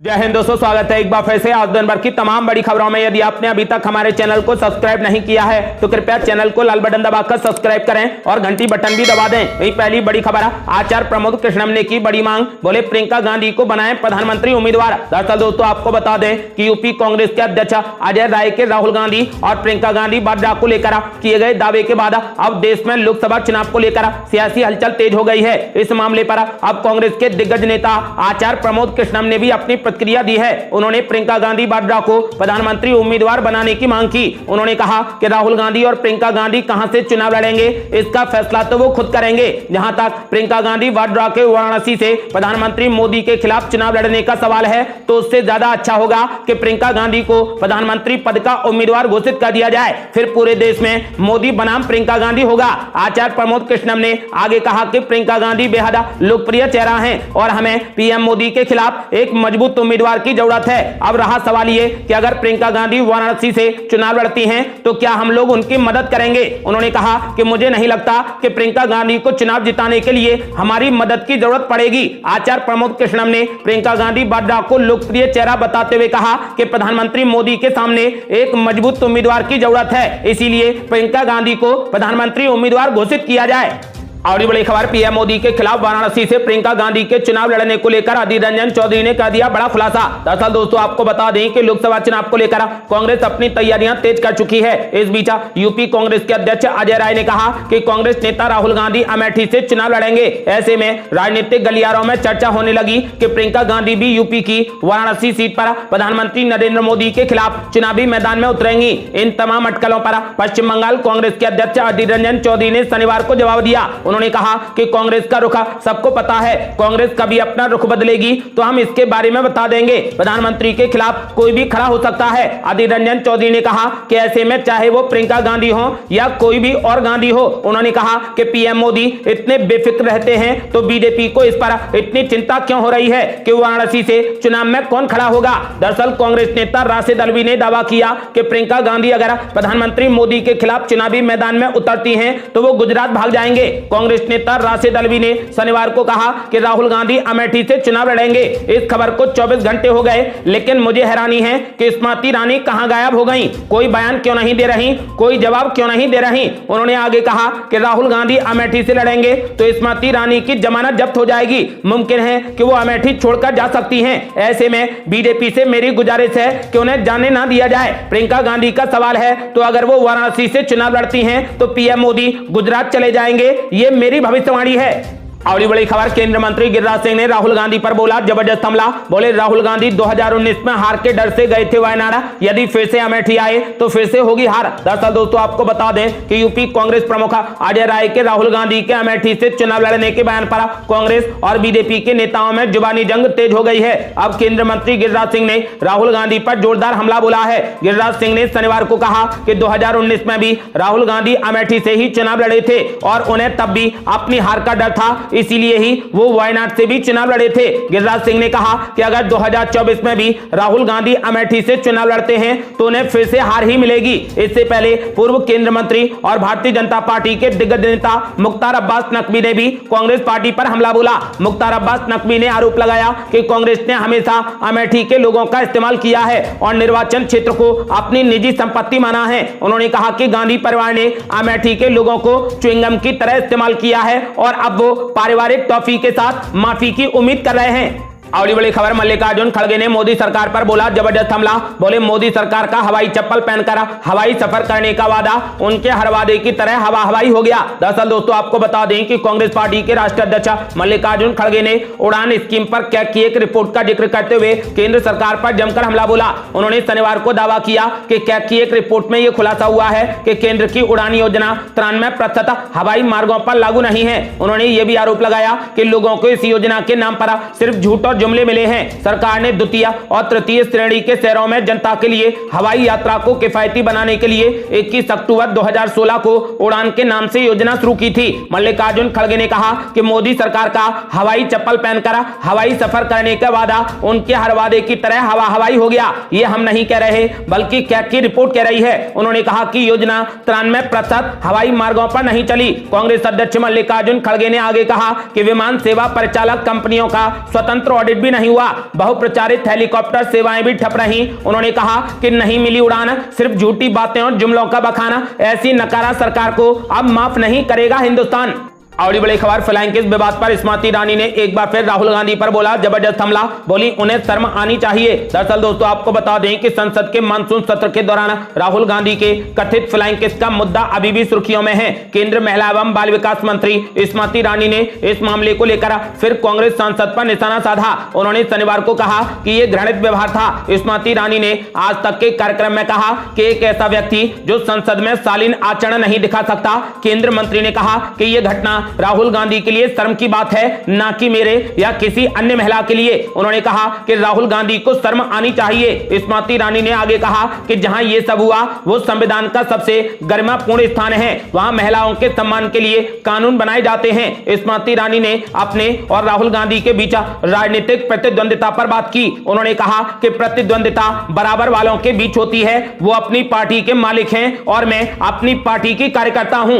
जय हिंद दोस्तों, स्वागत है एक बार फिर से आज दिन भर की तमाम बड़ी खबरों में। यदि आपने अभी तक हमारे चैनल को सब्सक्राइब नहीं किया है तो कृपया चैनल को लाल बटन दबाकर सब्सक्राइब करें और घंटी बटन भी दबा दें। वही पहली बड़ी खबर, आचार्य प्रमोद कृष्णम ने की बड़ी मांग, बोले प्रियंका गांधी को बनाएं प्रधानमंत्री उम्मीदवार। दरअसल दोस्तों आपको बता दें कि यूपी कांग्रेस के अध्यक्ष अजय राय के राहुल गांधी और प्रियंका गांधी वाड्रा को लेकर किए गए दावे के बाद अब देश में लोकसभा चुनाव को लेकर सियासी हलचल तेज हो गई है। इस मामले पर अब कांग्रेस के दिग्गज नेता आचार्य प्रमोद कृष्णम ने भी अपनी प्रतिक्रिया दी है। उन्होंने प्रियंका गांधी वाड्रा को प्रधानमंत्री उम्मीदवार बनाने की मांग की। उन्होंने कहा कि राहुल गांधी और प्रियंका गांधी कहां से चुनाव लड़ेंगे इसका फैसला तो वो खुद करेंगे। जहां तक प्रियंका गांधी वाड्रा के वाराणसी से प्रधानमंत्री मोदी के खिलाफ चुनाव लड़ने का सवाल है तो उससे ज्यादा अच्छा होगा कि प्रियंका गांधी को प्रधानमंत्री पद का उम्मीदवार घोषित कर दिया जाए, फिर पूरे देश में मोदी बनाम प्रियंका गांधी होगा। आचार्य प्रमोद कृष्णम ने आगे कहा कि प्रियंका गांधी बेहद लोकप्रिय चेहरा है और हमें पीएम मोदी के खिलाफ एक मजबूत उम्मीदवार की जरूरत है। अब रहा सवाल ये कि अगर प्रियंका गांधी वाराणसी से चुनाव लड़ती हैं तो क्या हम लोग उनकी मदद करेंगे। उन्होंने कहा कि मुझे नहीं लगता कि प्रियंका गांधी को चुनाव जिताने के लिए हमारी मदद की जरूरत पड़ेगी। आचार्य प्रमोद कृष्णम ने प्रियंका गांधी वाड्रा को लोकप्रिय चेहरा बताते हुए कहा कि प्रधानमंत्री मोदी के सामने एक मजबूत उम्मीदवार की जरूरत है, इसीलिए प्रियंका गांधी को प्रधानमंत्री उम्मीदवार घोषित किया जाए। और बड़ी खबर, पीएम मोदी के खिलाफ वाराणसी से प्रियंका गांधी के चुनाव लड़ने को लेकर अधीर रंजन चौधरी ने कर दिया बड़ा खुलासा। दरअसल दोस्तों आपको बता दें कि लोकसभा चुनाव को लेकर कांग्रेस अपनी तैयारियां तेज कर चुकी है। इस बीच यूपी कांग्रेस के अध्यक्ष अजय राय ने कहा कि कांग्रेस नेता राहुल गांधी अमेठी से चुनाव लड़ेंगे। ऐसे में राजनीतिक गलियारों में चर्चा होने लगी कि प्रियंका गांधी भी यूपी की वाराणसी सीट पर प्रधानमंत्री नरेंद्र मोदी के खिलाफ चुनावी मैदान में उतरेंगी। इन तमाम अटकलों पर पश्चिम बंगाल कांग्रेस के अध्यक्ष अधीर रंजन चौधरी ने शनिवार को जवाब दिया। उन्होंने कहा कि कांग्रेस का रुख सबको पता है, कांग्रेस कभी अपना रुख बदलेगी तो हम इसके बारे में बता देंगे। प्रधानमंत्री के खिलाफ कोई भी खड़ा हो सकता है। अधीर रंजन चौधरी ने कहा कि ऐसे में चाहे वो प्रियंका गांधी हो या कोई भी और गांधी हो, उन्होंने कहा कि पीएम मोदी इतने बेफिक्र रहते हैं तो बीजेपी को इस पर इतनी चिंता क्यों हो रही है कि वाराणसी से चुनाव में कौन खड़ा होगा। दरअसल कांग्रेस नेता राशिद अल्वी ने दावा किया कि प्रियंका गांधी अगर प्रधानमंत्री मोदी के खिलाफ चुनावी मैदान में उतरती हैं तो वो गुजरात भाग जाएंगे। कांग्रेस नेता राशिद अल्वी ने शनिवार को कहा कि राहुल गांधी अमेठी से चुनाव लड़ेंगे। इस खबर को 24 घंटे हो गए, लेकिन मुझे हैरानी है कि स्मृति ईरानी कहां गायब हो गई, कोई बयान क्यों नहीं दे रही, कोई जवाब क्यों नहीं दे रही। उन्होंने आगे कहा कि राहुल गांधी अमेठी से लड़ेंगे तो स्मृति ईरानी की जमानत जब्त हो जाएगी, मुमकिन है कि वो अमेठी छोड़कर जा सकती हैं। ऐसे में बीजेपी से मेरी गुजारिश है कि उन्हें जाने ना दिया जाए। प्रियंका गांधी का सवाल है तो अगर वो वाराणसी से चुनाव लड़ती हैं तो पीएम मोदी गुजरात चले जाएंगे, ये मेरी भविष्यवाणी है। और बड़ी खबर, केंद्रीय मंत्री गिरिराज सिंह ने राहुल गांधी पर बोला जबरदस्त हमला। बोले राहुल गांधी 2019 में हार के डर से गए थे वायनाड, यदि फिर से अमेठी आए तो फिर से होगी हार। दरअसल दोस्तों आपको बता दें कि यूपी कांग्रेस प्रमुख अजय राय के राहुल गांधी के अमेठी से चुनाव लड़ने के बयान पर कांग्रेस और बीजेपी के नेताओं में जुबानी जंग तेज हो गई है। अब केंद्रीय मंत्री गिरिराज सिंह ने राहुल गांधी पर जोरदार हमला बोला है। गिरिराज सिंह ने शनिवार को कहा कि 2019 में भी राहुल गांधी अमेठी से ही चुनाव लड़े थे और उन्हें तब भी अपनी हार का डर था, इसीलिए ही वो वायनाड से भी चुनाव लड़े थे। गिरिराज सिंह ने कहा कि अगर 2024 में भी राहुल गांधी अमेठी से चुनाव लड़ते हैं तो उन्हें फिर से हार ही मिलेगी। इससे पहले पूर्व केंद्रीय मंत्री और भारतीय जनता पार्टी के दिग्गज नेता मुख्तार अब्बास नकवी ने भी कांग्रेस पार्टी पर हमला बोला। मुख्तार अब्बास नकवी ने आरोप लगाया कि कांग्रेस ने हमेशा अमेठी के लोगों का इस्तेमाल किया है और निर्वाचन क्षेत्र को अपनी निजी संपत्ति माना है। उन्होंने कहा कि गांधी परिवार ने अमेठी के लोगों को च्युइंगम की तरह इस्तेमाल किया है और अब वो पारिवारिक टॉफी के साथ माफी की उम्मीद कर रहे हैं। और बड़ी खबर, मल्लिकार्जुन खड़गे ने मोदी सरकार पर बोला जबरदस्त हमला। बोले मोदी सरकार का हवाई चप्पल पहनकर हवाई सफर करने का वादा उनके हर वादे की तरह हवा हवाई हो गया। दरअसल दोस्तों आपको बता दें कि कांग्रेस पार्टी के राष्ट्रीय अध्यक्ष मल्लिकार्जुन खड़गे ने उड़ान स्कीम पर कैग की एक रिपोर्ट का जिक्र करते हुए केंद्र सरकार पर जमकर हमला बोला। उन्होंने शनिवार को दावा किया कि कैग की एक रिपोर्ट में यह खुलासा हुआ है कि केंद्र की उड़ान योजना 93% हवाई मार्गों पर लागू नहीं है। उन्होंने यह भी आरोप लगाया कि लोगों को इस योजना के नाम पर सिर्फ झूठ और जुमले मिले हैं। सरकार ने द्वितीय और तृतीय श्रेणी के शहरों में जनता के लिए हवाई यात्रा को किफायती बनाने के लिए 21 अक्टूबर 2016 को उड़ान के नाम से योजना शुरू की थी। मल्लिकार्जुन खड़गे ने कहा कि मोदी सरकार का हवाई चप्पल पहनकर हवाई सफर करने का वादा उनके हर वादे की तरह हवा हवाई हो गया। ये हम नहीं कह रहे बल्कि कैग की रिपोर्ट कह रही है। उन्होंने कहा कि योजना 93% हवाई मार्गों पर नहीं चली। कांग्रेस अध्यक्ष मल्लिकार्जुन खड़गे ने आगे कहा कि विमान सेवा परिचालक कंपनियों का स्वतंत्र ऑडिट ऑडिट भी नहीं हुआ, बहुप्रचारित हेलीकॉप्टर सेवाएं भी ठप रही। उन्होंने कहा कि नहीं मिली उड़ान, सिर्फ झूठी बातें और जुमलों का बखाना, ऐसी नकारा सरकार को अब माफ नहीं करेगा हिंदुस्तान। और बड़ी खबर, फ्लाइंग किस विवाद पर स्मृति ईरानी ने एक बार फिर राहुल गांधी पर बोला जबरदस्त हमला, बोली उन्हें शर्म आनी चाहिए। दरअसल दोस्तों आपको बता दें कि संसद के मानसून सत्र के दौरान राहुल गांधी के कथित फ्लाइंग किस का मुद्दा अभी भी सुर्खियों में है। केंद्रीय महिला एवं बाल विकास मंत्री स्मृति ईरानी ने इस मामले को लेकर फिर कांग्रेस सांसद पर निशाना साधा। उन्होंने शनिवार को कहा कि यह घृणित व्यवहार था। स्मृति ईरानी ने आज तक के कार्यक्रम में कहा कि एक ऐसा व्यक्ति जो संसद में शालीन आचरण नहीं दिखा सकता। केंद्रीय मंत्री ने कहा कि यह घटना राहुल गांधी के लिए शर्म की बात है, ना कि मेरे या किसी अन्य महिला के लिए। उन्होंने कहा कि राहुल गांधी को शर्म आनी चाहिए। स्मृति ईरानी ने आगे कहा कि जहां ये सब हुआ वो संविधान का सबसे गरिमापूर्ण स्थान है, वहां महिलाओं के सम्मान के लिए कानून बनाए जाते हैं। स्मृति ईरानी ने अपने और राहुल गांधी के बीच राजनीतिक प्रतिद्वंदिता पर बात की। उन्होंने कहा कि प्रतिद्वंदिता बराबर वालों के बीच होती है, वो अपनी पार्टी के मालिक हैं और मैं अपनी पार्टी की कार्यकर्ता हूं।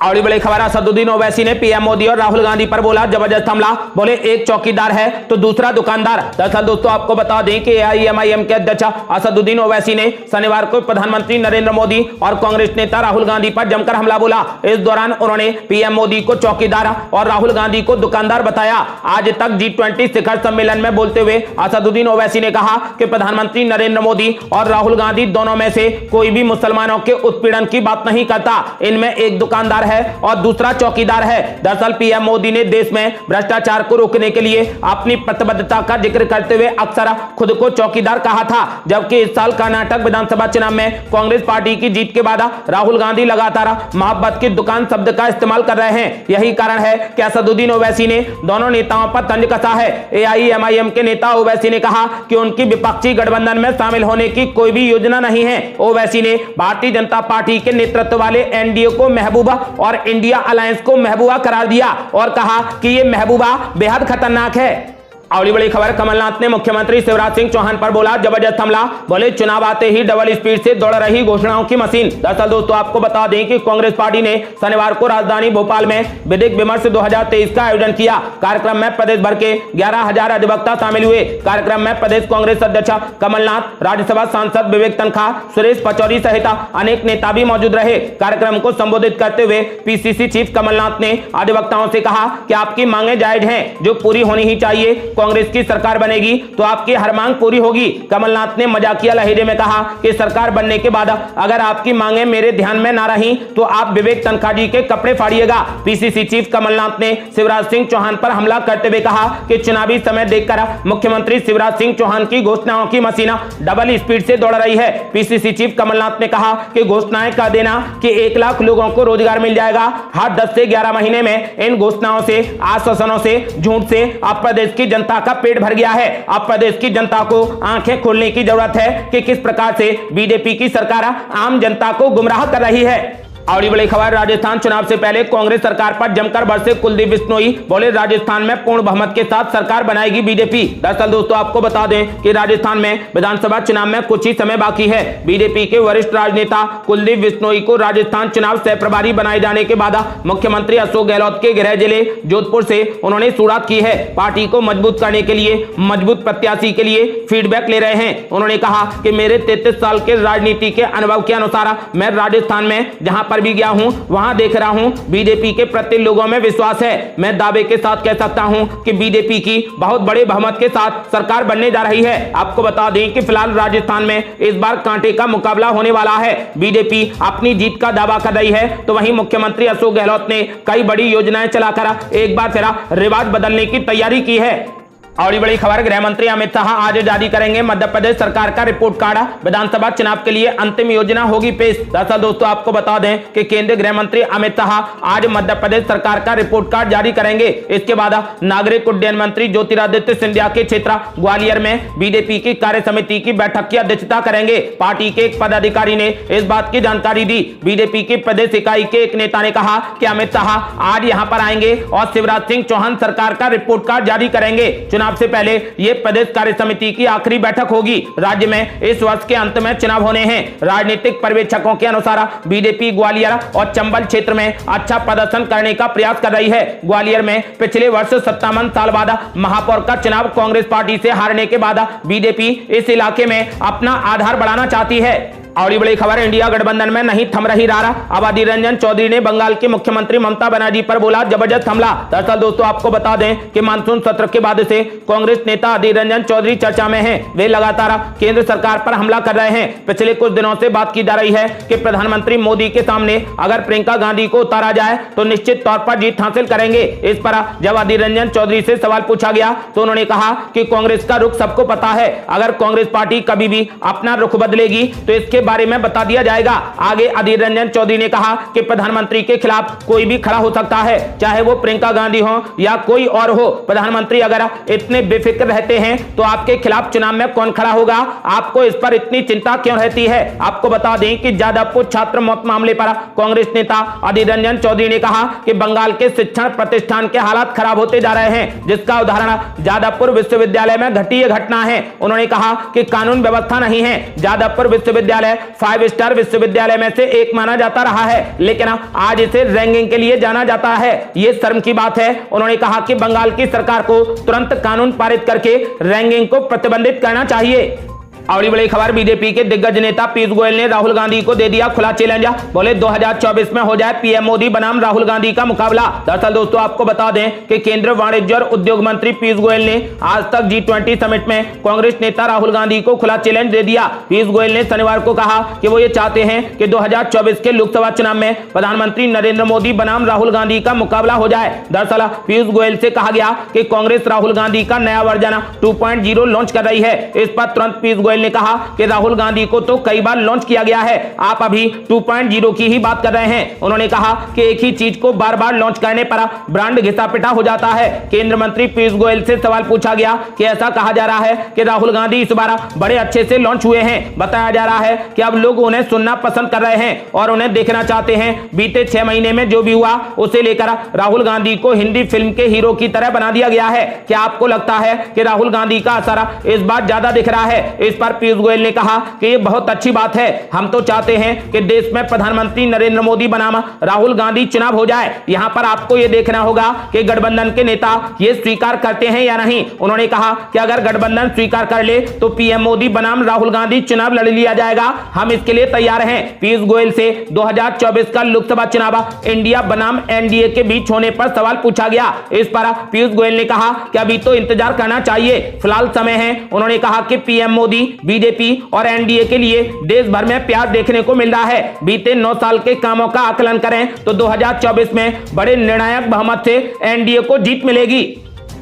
और बड़ी खबर, असदुद्दीन ओवैसी ने पीएम मोदी और राहुल गांधी पर बोला जबरदस्त हमला, बोले एक चौकीदार है तो दूसरा दुकानदार। दरअसल दोस्तों आपको बता दें कि एआईएमआईएम के अध्यक्ष असदुद्दीन ओवैसी ने शनिवार को प्रधानमंत्री नरेंद्र मोदी और कांग्रेस नेता राहुल गांधी पर जमकर हमला बोला। इस दौरान उन्होंने पीएम मोदी को चौकीदार और राहुल गांधी को दुकानदार बताया। आज तक G20 शिखर सम्मेलन में बोलते हुए असदुद्दीन ओवैसी ने कहा कि प्रधानमंत्री नरेंद्र मोदी और राहुल गांधी दोनों में से कोई भी मुसलमानों के उत्पीड़न की बात नहीं करता। इनमें एक दुकानदार है और दूसरा चौकीदार है। दरअसल पीएम मोदी ने देश में भ्रष्टाचार को रोकने के लिए अपनी प्रतिबद्धता का जिक्र करते हुए अक्सर खुद को चौकीदार कहा था, जबकि इस साल कर्नाटक विधानसभा चुनाव में कांग्रेस पार्टी की जीत के बाद राहुल गांधी लगातार मोहब्बत की दुकान शब्द का इस्तेमाल कर रहे हैं। यही कारण है कि असदुद्दीन ओवैसी ने दोनों नेताओं पर तंज कसा है। एआईएमआईएम के नेता ओवैसी ने कहा कि उनकी विपक्षी गठबंधन में शामिल होने की कोई भी योजना नहीं है। ओवैसी ने भारतीय जनता पार्टी के नेतृत्व वाले एनडीए को महबूबा और इंडिया अलायंस को महबूबा करार दिया और कहा कि यह महबूबा बेहद खतरनाक है। अगली बड़ी खबर, कमलनाथ ने मुख्यमंत्री शिवराज सिंह चौहान पर बोला जबरदस्त हमला, बोले चुनाव आते ही डबल स्पीड से दौड़ रही घोषणाओं की मशीन। दरअसल दोस्तों आपको बता दें कि कांग्रेस पार्टी ने शनिवार को राजधानी भोपाल में विधिक विमर्श 2023 का आयोजन किया। कार्यक्रम में प्रदेश भर के 11,000 अधिवक्ता शामिल हुए। कार्यक्रम में प्रदेश कांग्रेस अध्यक्ष कमलनाथ, राज्यसभा सांसद विवेक तनखा, सुरेश पचौरी सहित अनेक नेता भी मौजूद रहे। कार्यक्रम को संबोधित करते हुए पीसीसी चीफ कमलनाथ ने अधिवक्ताओं से कहा कि आपकी मांगे जायज हैं, जो पूरी होनी ही चाहिए। कांग्रेस की सरकार बनेगी तो आपकी हर मांग पूरी होगी। कमलनाथ ने मजाकिया लहजे में कहा कि सरकार बनने के बाद अगर आपकी मांगे मेरे ध्यान में ना रही तो आप विवेक तनखा जी के कपड़े फाड़िएगा। पीसीसी चीफ कमलनाथ ने शिवराज सिंह चौहान पर हमला करते हुए कहा कि चुनावी समय देखकर मुख्यमंत्री शिवराज सिंह चौहान की घोषणाओं की मशीन डबल स्पीड से दौड़ रही है। पीसीसी चीफ कमलनाथ ने कहा कि घोषणाएं कर देना कि 1 लाख लोगों को रोजगार मिल जाएगा, हर 10 से 11 महीने में इन घोषणाओं से, आश्वासनों से, झूठ से अब प्रदेश की जनता का पेट भर गया है। अब प्रदेश की जनता को आंखें खोलने की जरूरत है कि किस प्रकार से बीजेपी की सरकार आम जनता को गुमराह कर रही है। और बड़ी खबर, राजस्थान चुनाव से पहले कांग्रेस सरकार पर जमकर बरसे कुलदीप बिश्नोई, बोले राजस्थान में पूर्ण बहुमत के साथ सरकार बनाएगी बीजेपी। दरअसल दोस्तों आपको बता दें कि राजस्थान में विधानसभा चुनाव में कुछ ही समय बाकी है। बीजेपी के वरिष्ठ राजनेता कुलदीप बिश्नोई को राजस्थान चुनाव सह प्रभारी बनाए जाने के बाद मुख्यमंत्री अशोक गहलोत के गृह जिले जोधपुर से उन्होंने शुरुआत की है। पार्टी को मजबूत करने के लिए मजबूत प्रत्याशी के लिए फीडबैक ले रहे हैं। उन्होंने कहा कि मेरे 33 साल के राजनीति के अनुभव के अनुसार मैं राजस्थान में जहां पर भी गया हूं वहां देख रहा हूं बीजेपी के प्रति लोगों में विश्वास है। मैं दावे के साथ कह सकता हूं कि बीजेपी की बहुत बड़े बहुमत के साथ सरकार बनने जा रही है। आपको बता दें कि फिलहाल राजस्थान में इस बार कांटे का मुकाबला होने वाला है। बीजेपी अपनी जीत का दावा कर रही है तो वहीं मुख्यमंत्री अशोक गहलोत ने कई बड़ी योजनाएं चलाकर एक बार फिर रिवाज बदलने की तैयारी की है। और बड़ी खबर, गृह मंत्री अमित शाह आज जारी करेंगे मध्य प्रदेश सरकार का रिपोर्ट कार्ड। विधानसभा चुनाव के लिए अंतिम योजना होगी पेश। दरअसल दोस्तों आपको बता दें कि केंद्रीय गृह मंत्री अमित शाह आज मध्य प्रदेश सरकार का रिपोर्ट कार्ड जारी करेंगे। इसके बाद नागरिक उड्डयन मंत्री ज्योतिरादित्य सिंधिया के क्षेत्र ग्वालियर में बीजेपी की कार्य समिति की बैठक की अध्यक्षता करेंगे। पार्टी के एक पदाधिकारी ने इस बात की जानकारी दी। बीजेपी की प्रदेश इकाई के एक नेता ने कहा कि अमित शाह आज यहां पर आएंगे और शिवराज सिंह चौहान सरकार का रिपोर्ट कार्ड जारी करेंगे। चुनाव से पहले ये प्रदेश कार्य समिति की आखिरी बैठक होगी। राज्य में इस वर्ष के अंत में चुनाव होने हैं। राजनीतिक पर्यवेक्षकों के अनुसार बीजेपी ग्वालियर और चंबल क्षेत्र में अच्छा प्रदर्शन करने का प्रयास कर रही है। ग्वालियर में पिछले वर्ष 57 साल बाद महापौर का चुनाव कांग्रेस पार्टी से हारने के बाद बीजेपी इस इलाके में अपना आधार बढ़ाना चाहती है। और बड़ी खबर, इंडिया गठबंधन में नहीं थम रही रारा। अब अधीर रंजन चौधरी ने बंगाल की मुख्यमंत्री ममता बनर्जी पर बोला जबरदस्त हमला। दरअसल दोस्तों आपको बता दें कि मानसून सत्र के बाद से कांग्रेस नेता अधीर रंजन चौधरी चर्चा में हैं। वे लगातार केंद्र सरकार पर हमला कर रहे हैं। पिछले कुछ दिनों से बात की जा रही है कि प्रधानमंत्री मोदी के सामने अगर प्रियंका गांधी को उतारा जाए तो निश्चित तौर पर जीत हासिल करेंगे। इस पर जब अधीर रंजन चौधरी से सवाल पूछा गया तो उन्होंने कहा कि कांग्रेस का रुख सबको पता है। अगर कांग्रेस पार्टी कभी भी अपना रुख बदलेगी तो इसके बारे में बता दिया जाएगा। आगे अधीर रंजन चौधरी ने कहा कि प्रधानमंत्री के खिलाफ कोई भी खड़ा हो सकता है, चाहे वो प्रियंका गांधी हो या कोई और हो। प्रधानमंत्री अगर इतने बेफिक्र रहते हैं तो आपके खिलाफ चुनाव में कौन खड़ा होगा? आपको इस पर इतनी चिंता क्यों रहती है? आपको बता दें कि जादवपुर छात्र मौत मामले पर कांग्रेस नेता अधीर रंजन चौधरी ने कहा कि बंगाल के शिक्षण प्रतिष्ठान के हालात खराब होते जा रहे हैं, जिसका उदाहरण जादवपुर विश्वविद्यालय में घटी यह घटना है। उन्होंने कहा कि कानून व्यवस्था नहीं है। जादवपुर विश्वविद्यालय 5 स्टार विश्वविद्यालय में से एक माना जाता रहा है, लेकिन आज इसे रैंकिंग के लिए जाना जाता है। यह शर्म की बात है। उन्होंने कहा कि बंगाल की सरकार को तुरंत कानून पारित करके रैंकिंग को प्रतिबंधित करना चाहिए। और बड़ी खबर, बीजेपी के दिग्गज नेता पीयूष गोयल ने राहुल गांधी को दे दिया खुला चैलेंज। बोले 2024 में हो जाए पीएम मोदी बनाम राहुल गांधी का मुकाबला। दरअसल दोस्तों आपको बता दें कि केंद्रीय वाणिज्य और उद्योग मंत्री पीयूष गोयल ने आज तक G20 समिट में कांग्रेस नेता राहुल गांधी को खुला चैलेंज दे दिया। पीयूष गोयल ने शनिवार को कहा कि वो ये चाहते हैं कि 2024 के लोकसभा चुनाव में प्रधानमंत्री नरेंद्र मोदी बनाम राहुल गांधी का मुकाबला हो जाए। दरअसल पीयूष गोयल से कहा गया कि कांग्रेस राहुल गांधी का नया वर्जन 2.0 लॉन्च कर रही है। इस पर तुरंत पीयूष गोयल ने कहा कि राहुल गांधी को तो कई बार लॉन्च किया गया है, आप अभी 2.0 की ही बात कर रहे हैं। उन्होंने कहा कि एक ही चीज को बार बार लॉन्च करने पर ब्रांड घिसा पिटा हो जाता है। केंद्रीय मंत्री पीयूष गोयल से सवाल पूछा गया कि ऐसा कहा जा रहा है कि राहुल गांधी इस बार बड़े अच्छे से लॉन्च हुए हैं। बताया जा रहा है कि अब लोग उन्हें सुनना पसंद कर रहे हैं और उन्हें देखना चाहते हैं। बीते 6 महीने में जो भी हुआ उसे लेकर राहुल गांधी को हिंदी फिल्म के हीरो की तरह बना दिया गया है। क्या आपको लगता है कि राहुल गांधी का असर इस बार ज्यादा दिख रहा है? इस पर पीयूष गोयल ने कहा कि ये बहुत अच्छी बात है। हम तो चाहते हैं कि देश में प्रधानमंत्री नरेंद्र मोदी बनाम राहुल गांधी चुनाव हो जाए। यहां पर आपको ये देखना होगा कि गठबंधन के नेता ये स्वीकार करते हैं या नहीं। उन्होंने कहा कि अगर गठबंधन स्वीकार कर ले तो पीएम मोदी बनाम राहुल गांधी चुनाव लड़ लिया जाएगा, हम इसके लिए तैयार हैं। पीयूष गोयल से 2024 का लोकसभा चुनाव इंडिया बनाम एनडीए के बीच होने पर सवाल पूछा गया। इस पर पीयूष गोयल ने कहा कि अभी तो इंतजार करना चाहिए, फिलहाल समय है। उन्होंने कहा कि पीएम मोदी, बीजेपी और एनडीए के लिए देश भर में प्यार देखने को मिल रहा है। बीते 9 साल के कामों का आकलन करें तो 2024 में बड़े निर्णायक बहुमत से एनडीए को जीत मिलेगी।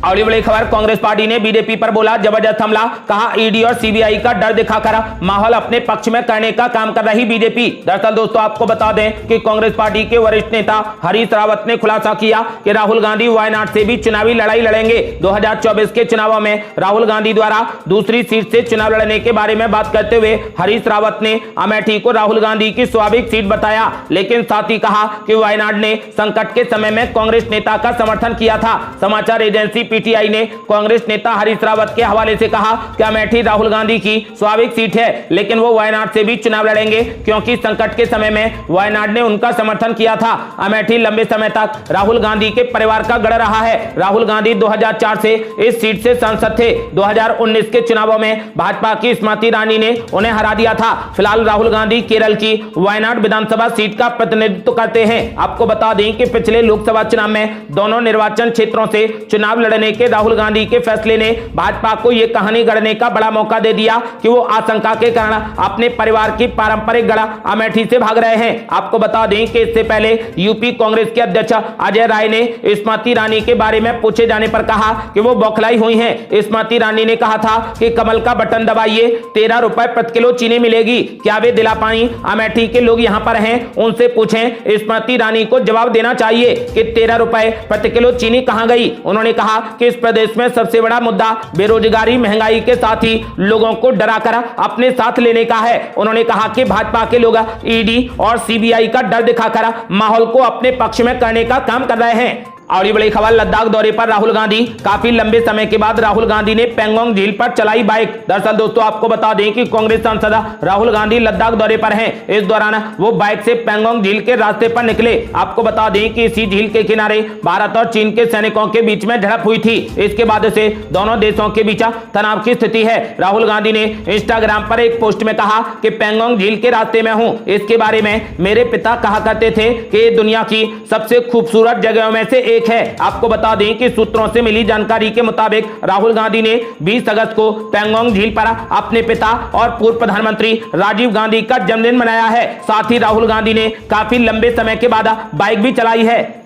और बड़ी खबर, कांग्रेस पार्टी ने बीजेपी पर बोला जबरदस्त हमला। कहा ईडी और सीबीआई का डर दिखाकर माहौल अपने पक्ष में करने का काम कर रही बीजेपी। दरअसल दोस्तों आपको बता दें कि कांग्रेस पार्टी के वरिष्ठ नेता हरीश रावत ने खुलासा किया कि राहुल गांधी वायनाड से भी चुनावी लड़ाई लड़ेंगे। 2024 के चुनावों में राहुल गांधी द्वारा दूसरी सीट से चुनाव लड़ने के बारे में बात करते हुए हरीश रावत ने अमेठी को राहुल गांधी की स्वाभाविक सीट बताया, लेकिन साथ ही कहा कि वायनाड ने संकट के समय में कांग्रेस नेता का समर्थन किया था। समाचार एजेंसी पीटीआई ने कांग्रेस नेता हरीश रावत के हवाले से कहा कि अमेठी राहुल गांधी की स्वाभाविक सीट है, लेकिन वो वायनाड से भी चुनाव लड़ेंगे क्योंकि संकट के समय में वायनाड ने उनका समर्थन किया था। अमेठी लंबे समय तक राहुल गांधी के परिवार का गढ़ रहा है। राहुल गांधी 2004 से इस सीट से सांसद थे। 2019 के चुनावों में भाजपा की स्मृति ईरानी ने उन्हें हरा दिया था। फिलहाल राहुल गांधी केरल की वायनाड विधानसभा सीट का प्रतिनिधित्व करते हैं। आपको बता दें कि पिछले लोकसभा चुनाव में दोनों निर्वाचन क्षेत्रों से चुनाव लड़ने के राहुल गांधी के फैसले ने भाजपा को यह कहानी गढ़ने का बड़ा मौका दे दिया कि वो आशंका के कारण अपने परिवार की पारंपरिक गढ़ अमेठी से भाग रहे हैं। आपको बता दें कि इससे पहले यूपी कांग्रेस के अध्यक्ष अजय राय ने स्मृति ईरानी के बारे में पूछे जाने पर कहा कि वो बौखलाई हुई हैं। स्मृति ईरानी ने कहा था कि कमल का बटन दबाइए, 13 रुपए प्रति किलो चीनी मिलेगी। क्या वे दिला पाई? अमेठी के लोग यहाँ पर हैं, उनसे पूछें। स्मृति ईरानी को जवाब देना चाहिए कि 13 रुपए प्रति किलो चीनी कहां गई। उन्होंने कहा कि इस प्रदेश में सबसे बड़ा मुद्दा बेरोजगारी, महंगाई के साथ ही लोगों को डराकर अपने साथ लेने का है। उन्होंने कहा कि भाजपा के लोग ईडी और सीबीआई का डर दिखाकर माहौल को अपने पक्ष में करने का काम कर रहे हैं। और ये बड़ी खबर, लद्दाख दौरे पर राहुल गांधी। काफी लंबे समय के बाद राहुल गांधी ने पेंगोंग झील पर चलाई बाइक। दरअसल दोस्तों आपको बता दें कि कांग्रेस सांसद राहुल गांधी लद्दाख दौरे पर हैं। इस दौरान वो बाइक से पेंगोंग झील के रास्ते पर निकले। आपको बता दें कि इसी झील के किनारे भारत और चीन के सैनिकों के बीच में झड़प हुई थी। इसके बाद से दोनों देशों के बीच तनाव की स्थिति है। राहुल गांधी ने इंस्टाग्राम पर एक पोस्ट में कहा कि पेंगोंग झील के रास्ते में हूं। इसके बारे में मेरे पिता कहा करते थे कि ये दुनिया की सबसे खूबसूरत जगहों में से एक है। आपको बता दें कि सूत्रों से मिली जानकारी के मुताबिक राहुल गांधी ने 20 अगस्त को पेंगोंग झील पर अपने पिता और पूर्व प्रधानमंत्री राजीव गांधी का जन्मदिन मनाया है। साथ ही राहुल गांधी ने काफी लंबे समय के बाद बाइक भी चलाई है।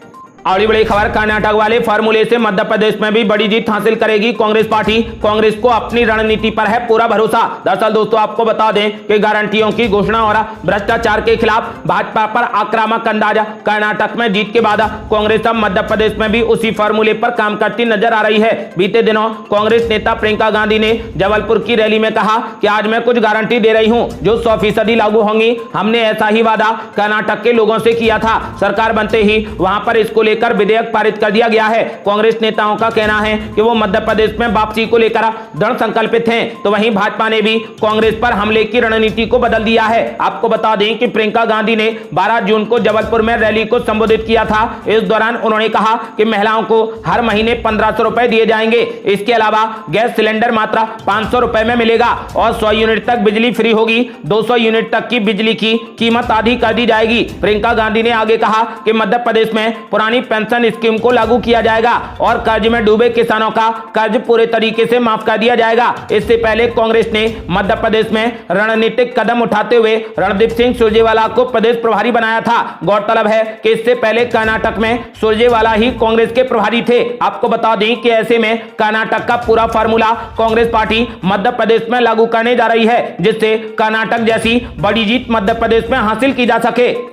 और बड़ी खबर, कर्नाटक वाले फार्मूले से मध्य प्रदेश में भी बड़ी जीत हासिल करेगी कांग्रेस पार्टी। कांग्रेस को अपनी रणनीति पर है पूरा भरोसा। दरअसल दोस्तों आपको बता दें कि गारंटियों की घोषणा और भ्रष्टाचार के खिलाफ भाजपा पर आक्रामक अंदाज। कर्नाटक में जीत के बाद कांग्रेस अब मध्य प्रदेश में भी उसी फार्मूले पर काम करती नजर आ रही है। बीते दिनों कांग्रेस नेता प्रियंका गांधी ने जबलपुर की रैली में कहा कि आज मैं कुछ गारंटी दे रही हूं जो 100% लागू होंगी। हमने ऐसा ही वादा कर्नाटक के लोगों से किया था। सरकार बनते ही वहां पर इसको लेकर विधेयक पारित कर दिया गया है। कांग्रेस नेताओं का कहना है कि वो मध्य प्रदेश में वापसी को लेकर दृढ़ संकल्पित हैं। तो वहीं भाजपा ने भी कांग्रेस पर हमले की रणनीति को बदल दिया है। आपको बता दें कि प्रियंका गांधी ने 12 जून को जबलपुर में रैली को संबोधित किया था। इस दौरान उन्होंने कहा कि महिलाओं को हर महीने 1500 रुपए दिए जाएंगे। इसके अलावा गैस सिलेंडर मात्र 500 रुपए में मिलेगा और 100 यूनिट तक बिजली फ्री होगी। 200 यूनिट तक की बिजली की कीमत आधी कर दी जाएगी। प्रियंका गांधी ने आगे कहा कि मध्य प्रदेश में पुरानी पेंशन स्कीम को लागू किया जाएगा और कर्ज में डूबे किसानों का कर्ज पूरे तरीके से माफ कर दिया जाएगा। इससे पहले कांग्रेस ने मध्य प्रदेश में रणनीतिक कदम उठाते हुए रणदीप सिंह सुरजेवाला को प्रदेश प्रभारी बनाया था। गौरतलब है कि इससे पहले कर्नाटक में सुरजेवाला ही कांग्रेस के प्रभारी थे। आपको बता दें कि ऐसे में कर्नाटक का पूरा फार्मूला कांग्रेस पार्टी मध्य प्रदेश में लागू करने जा रही है, जिससे कर्नाटक जैसी बड़ी जीत मध्य प्रदेश में हासिल की जा सके।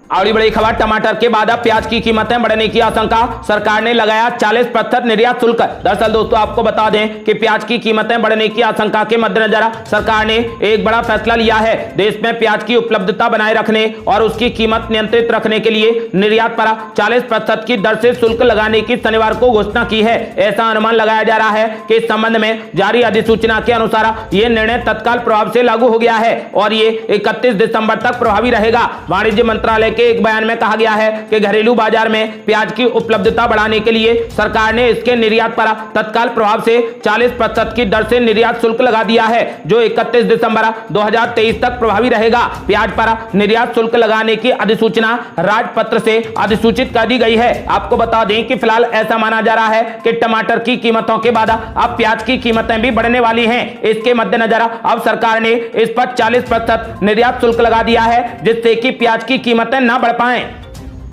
और बड़ी खबर, टमाटर के बाद अब प्याज की कीमतें बढ़ने की आशंका। सरकार ने लगाया 40% निर्यात शुल्क। दरअसल दोस्तों आपको बता दें कि प्याज की कीमतें बढ़ने की आशंका के मद्देनजर सरकार ने एक बड़ा फैसला लिया है। देश में प्याज की उपलब्धता बनाए रखने और उसकी कीमत नियंत्रित रखने के लिए निर्यात पर 40% की दर से शुल्क लगाने की शनिवार को घोषणा की है। ऐसा अनुमान लगाया जा रहा है कि इस संबंध में जारी अधिसूचना के अनुसार यह निर्णय तत्काल प्रभाव से लागू हो गया है और ये 31 दिसंबर तक प्रभावी रहेगा। वाणिज्य मंत्रालय के एक बयान में कहा गया है कि घरेलू बाजार में प्याज की उपलब्धता बढ़ाने के लिए सरकार ने इसके निर्यात पर तत्काल प्रभाव से 40% की दर से निर्यात शुल्क लगा दिया है, जो 31 दिसंबर 2023 तक प्रभावी रहेगा। प्याज पर निर्यात शुल्क लगाने की अधिसूचना राजपत्र से अधिसूचित कर दी गई है। आपको बता दें कि फिलहाल ऐसा माना जा रहा है कि टमाटर की कीमतों के बाद अब प्याज की कीमतें भी बढ़ने वाली हैं। इसके मद्देनजर अब सरकार ने इस पर 40% निर्यात शुल्क लगा दिया है, जिससे कि प्याज की कीमतें न बढ़ पाएं।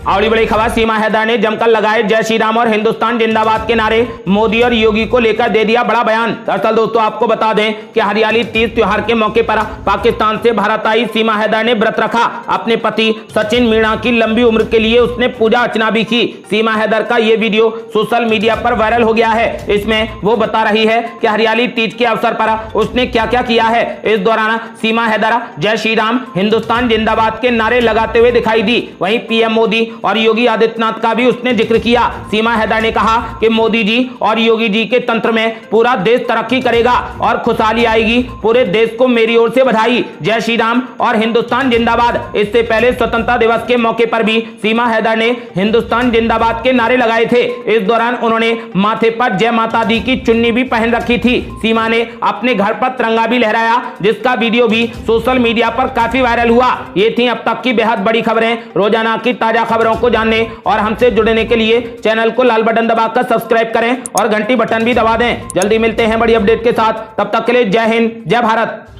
और बड़ी खबर, सीमा हैदर ने जमकर लगाए जय श्री राम और हिंदुस्तान जिंदाबाद के नारे। मोदी और योगी को लेकर दे दिया बड़ा बयान। दरअसल दोस्तों आपको बता दें कि हरियाली तीज त्योहार के मौके पर पाकिस्तान से भारत आई सीमा हैदर ने व्रत रखा। अपने पति सचिन मीणा की लंबी उम्र के लिए उसने पूजा अर्चना भी की। सीमा हैदर का यह वीडियो सोशल मीडिया पर वायरल हो गया है। इसमें वो बता रही है कि हरियाली तीज के अवसर पर उसने क्या क्या किया है। इस दौरान सीमा हैदर जय श्री राम हिंदुस्तान जिंदाबाद के नारे लगाते हुए दिखाई दी। वहीं पीएम मोदी और योगी आदित्यनाथ का भी उसने जिक्र किया। सीमा हैदर ने कहा कि मोदी जी और योगी जी के तंत्र में पूरा देश तरक्की करेगा और खुशहाली आएगी। पूरे देश को मेरी ओर से बधाई, जय श्री राम और हिंदुस्तान जिंदाबाद। इससे पहले स्वतंत्रता दिवस के मौके पर भी सीमा हैदर ने हिंदुस्तान जिंदाबाद के नारे लगाए थे। इस दौरान उन्होंने माथे पर जय माता दी की चुन्नी भी पहन रखी थी। सीमा ने अपने घर पर तिरंगा भी लहराया, जिसका वीडियो भी सोशल मीडिया पर काफी वायरल हुआ। ये थी अब तक की बेहद बड़ी खबरें। रोजाना की ताजा खबरों को जानने और हमसे जुड़ने के लिए चैनल को लाल बटन दबाकर सब्सक्राइब करें और घंटी बटन भी दबा दें। जल्दी मिलते हैं बड़ी अपडेट के साथ, तब तक के लिए जय हिंद, जय भारत।